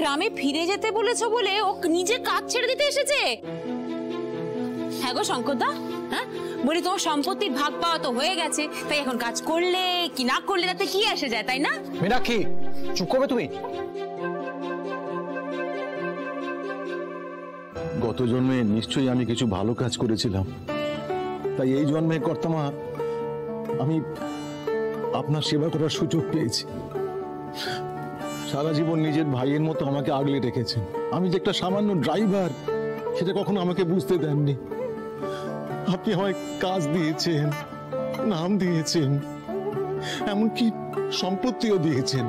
গ্রামে ফিরে যেতে বলেছো বলে ও নিজে কাজ ছেড়ে দিতে এসেছে? হ্যাঁ গো শঙ্করদা, হ্যাঁ বলি তোমার সম্পত্তির ভাগ পাওয়া তো হয়ে গেছে, তাই এখন কাজ করলে কি না করলে তাতে কি আসে যায়, তাই না? মীনাক্ষী, চুপ করবে তুমি? গত জন্মে নিশ্চয়ই আমি কিছু ভালো কাজ করেছিলাম, তাই এই জন্মে কর্তামা আমি আপনার সেবা করার সুযোগ পেয়েছি। সারা জীবন নিজের ভাইয়ের মতো আমাকে আগলে রেখেছেন। আমি যে একটা সামান্য ড্রাইভার সেটা কখনো আমাকে বুঝতে দেননি। আপনি আমায় কাজ দিয়েছেন, নাম দিয়েছেন, এমনকি সম্পত্তিও দিয়েছেন।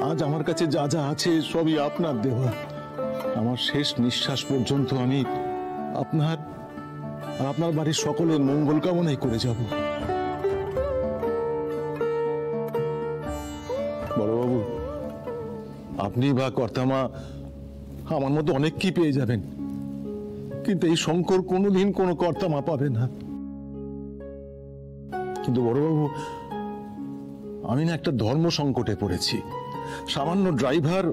আজ আমার কাছে যা যা আছে সবই আপনার দেওয়া। আমার শেষ নিঃশ্বাস পর্যন্ত আমি আপনার আর আপনার বাড়ির সকলের মঙ্গল কামনাই করে যাব। বড়বাবু, আপনি বা কর্তামা আমার মতো অনেক কি পেয়ে যাবেন, কিন্তু এই শঙ্কর কোনোদিন কোনো কর্তামা পাবে না। কিন্তু বড়বাবু, আমি না একটা ধর্ম সংকটে পড়েছি। সামান্য ড্রাইভার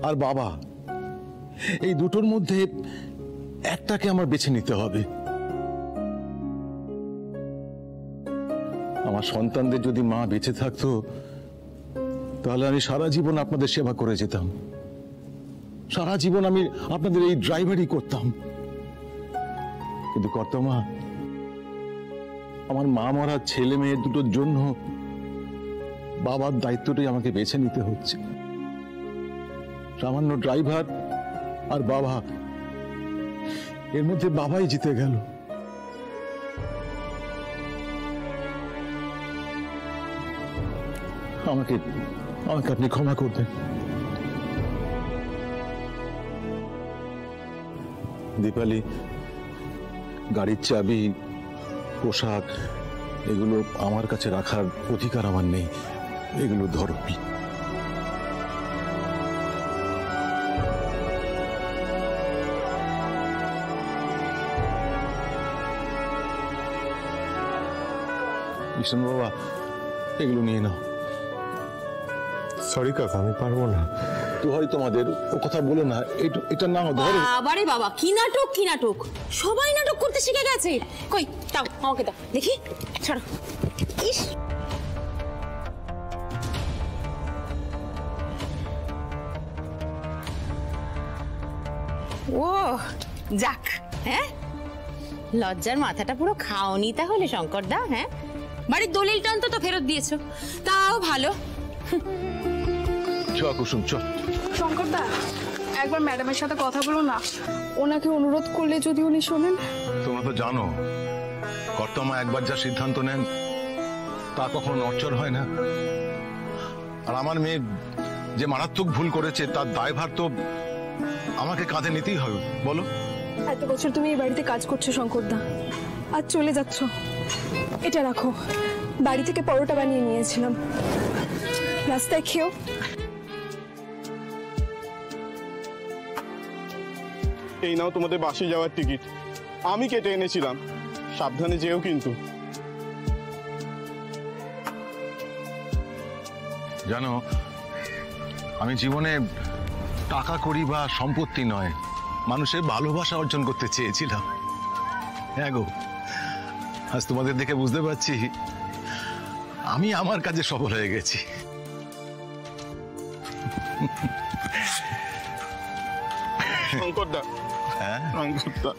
আর বাবা, এই দুটোর মধ্যে একটাকে আমার বেছে নিতে হবে। আমার সন্তানদের যদি মা বেঁচে থাকতো তাহলে আমি সারা জীবন আপনাদের সেবা করে যেতাম, সারা জীবন আমি আপনাদের এই ড্রাইভারই করতাম। কিন্তু কর্তামা, আমার মা মরা ছেলে মেয়ে দুটোর জন্য বাবার দায়িত্বটাই আমাকে বেছে নিতে হচ্ছে। সামান্য ড্রাইভার আর বাবা, এর মধ্যে বাবাই জিতে গেল। আমাকে আমাকে আপনি ক্ষমা করবেন। দীপালি, গাড়ির চাবি, পোশাক এগুলো আমার কাছে রাখার অধিকার আমার নেই, এগুলো ধরো। কৃষ্ণ বাবা, এগুলো নিয়ে নাও। সরি কাকা, আমি পারবো না। তো হয় তোমাদের ও কথা বলো না, এটা নাও, ধরো। আরে বাবা, কি নাটক কি নাটক, সবাই নাটক করতে শিখে গেছে। কই দাও, আমাকে দাও দেখি, ছাড়ো। ইস, ও যাক, হ্যাঁ লজ্জার মাথাটা পুরো খাওনি তাহলে শঙ্করদা। হ্যাঁ, বাড়ির দলিলটা অন্তত ফেরত দিয়েছো, তাও ভালো। চ কুসুম, চ। শঙ্করদা, একবার ম্যাডামের সাথে কথা বলো না, ওনাকে অনুরোধ করলে যদি উনি শোনেন। তোমরা তো জানো কর্তামা একবার যা সিদ্ধান্ত নেন তা কখনো নড়চড় হয় না। আর আমার মেয়ে যে মারাত্মক ভুল করেছে তার দায়ভার তো আমাকে কাঁধে নিতেই হবে। বলো, এত বছর তুমি এই বাড়িতে কাজ করছো শঙ্করদা, আজ চলে যাচ্ছ। এটা রাখো, বাড়ি থেকে পরোটা বানিয়ে নিয়েছিলাম, রাস্তায় খেও। এই নাও তোমাদের বাসে যাওয়ার টিকিট, আমি কেটে এনেছিলাম, সাবধানে যেও কিন্তু। জানো, আমি জীবনে টাকা করি বা সম্পত্তি নয়, মানুষের ভালোবাসা অর্জন করতে চেয়েছিলাম। হ্যাঁ গো, আজ তোমাদের দেখে বুঝতে পারছি আমি আমার কাজে সফল হয়ে গেছি। শঙ্করদা, হ্যাঁ শঙ্করদা,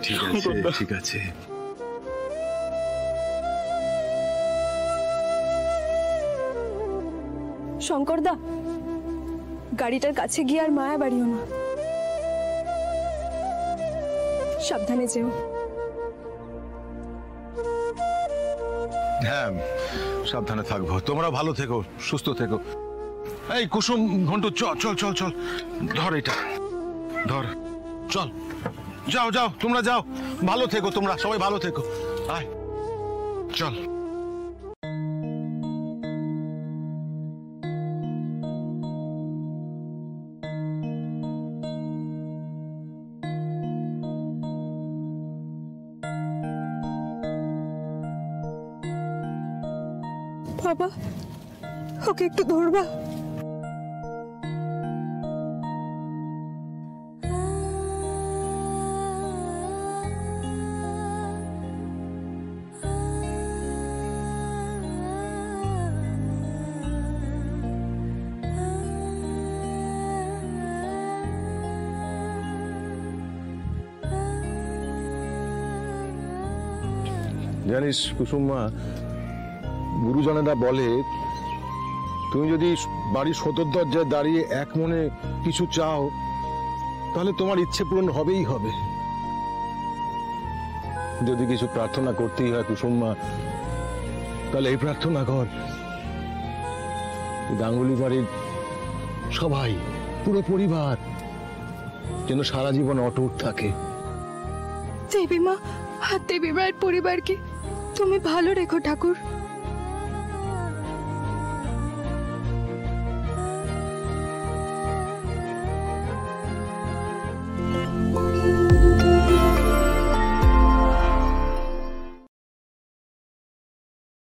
ঠিক আছে, ঠিক আছে। শঙ্করদা, গাড়িটার কাছে গিয়ে আর মায়া বাড়িও না, সাবধানে যেও। হ্যাঁ, সাবধানে থাকবো। তোমরা ভালো থেকো, সুস্থ থেকো। এই কুসুম, ঘন্টু, চল চল চল চল, ধর এটা, ধর, চল, যাও যাও, তোমরা যাও, ভালো থেকো, তোমরা সবাই ভালো থেকো। আয়, চল। বাবা, ওকে একটু ধরবা। জানিস কুসুমা, গুরুজনেরা বলে তুমি যদি বাড়ির সদর দরজায় দাঁড়িয়ে এক মনে কিছু চাও তাহলে তোমার ইচ্ছে পূরণ হবেই হবে। যদি কিছু প্রার্থনা করতেই হয় কুসুমা, তাহলে এই প্রার্থনা কর, গাঙ্গুলি বাড়ির সবাই, পুরো পরিবার যেন সারা জীবন অটুট থাকে। দেবী মা আর দেবী মায়ের পরিবারকে তুমি ভালো রেখো ঠাকুর।